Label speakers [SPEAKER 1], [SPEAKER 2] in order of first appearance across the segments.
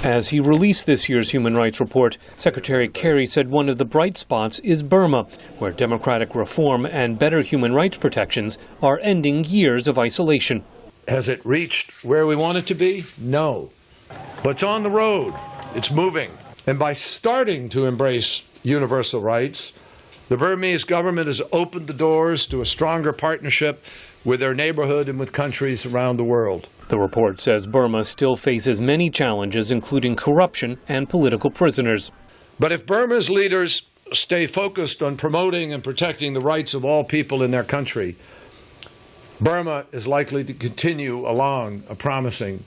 [SPEAKER 1] As he released this year's human rights report, Secretary Kerry said one of the bright spots is Burma, where democratic reform and better human rights protections are ending years of isolation.
[SPEAKER 2] Has it reached where we want it to be? No. But it's on the road. It's moving. And by starting to embrace universal rights, the Burmese government has opened the doors to a stronger partnership with their neighborhood and with countries around the world.
[SPEAKER 1] The report says Burma still faces many challenges, including corruption and political prisoners.
[SPEAKER 2] But if Burma's leaders stay focused on promoting and protecting the rights of all people in their country, Burma is likely to continue along a promising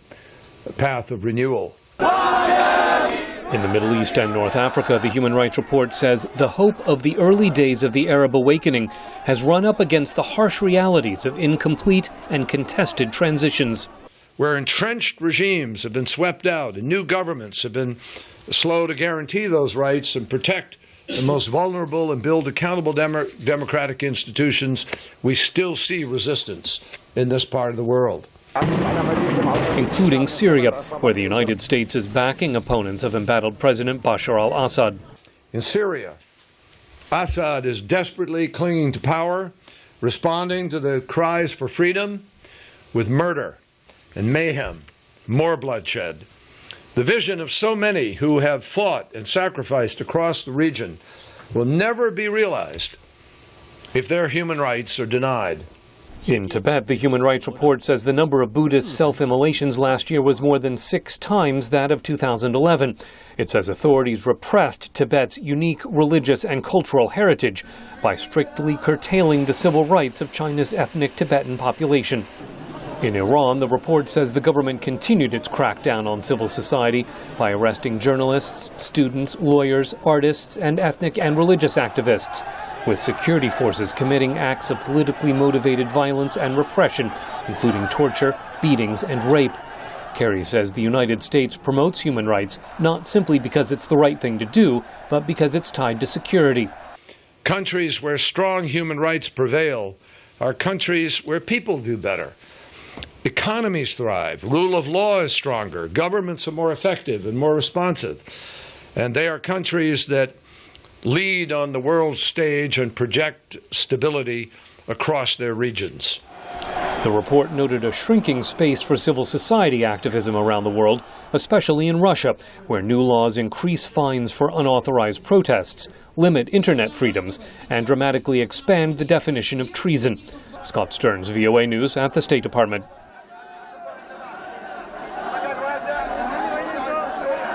[SPEAKER 2] path of renewal.
[SPEAKER 1] In the Middle East and North Africa, the Human Rights Report says the hope of the early days of the Arab awakening has run up against the harsh realities of incomplete and contested transitions.
[SPEAKER 2] Where entrenched regimes have been swept out and new governments have been slow to guarantee those rights and protect the most vulnerable and build accountable democratic institutions, we still see resistance in this part of the world.
[SPEAKER 1] Including Syria, where the United States is backing opponents of embattled President Bashar al-Assad.
[SPEAKER 2] In Syria, Assad is desperately clinging to power, responding to the cries for freedom with murder and mayhem, more bloodshed. The vision of so many who have fought and sacrificed across the region will never be realized if their human rights are denied.
[SPEAKER 1] In Tibet, the Human Rights Report says the number of Buddhist self-immolations last year was more than 6 times that of 2011. It says authorities repressed Tibet's unique religious and cultural heritage by strictly curtailing the civil rights of China's ethnic Tibetan population. In Iran, the report says the government continued its crackdown on civil society by arresting journalists, students, lawyers, artists, and ethnic and religious activists, with security forces committing acts of politically motivated violence and repression, including torture, beatings, and rape. Kerry says the United States promotes human rights not simply because it's the right thing to do, but because it's tied to security.
[SPEAKER 2] Countries where strong human rights prevail are countries where people do better. Economies thrive, rule of law is stronger, governments are more effective and more responsive, and they are countries that lead on the world stage and project stability across their regions.
[SPEAKER 1] The report noted a shrinking space for civil society activism around the world, especially in Russia, where new laws increase fines for unauthorized protests, limit internet freedoms, and dramatically expand the definition of treason. Scott Stearns, VOA News at the State Department.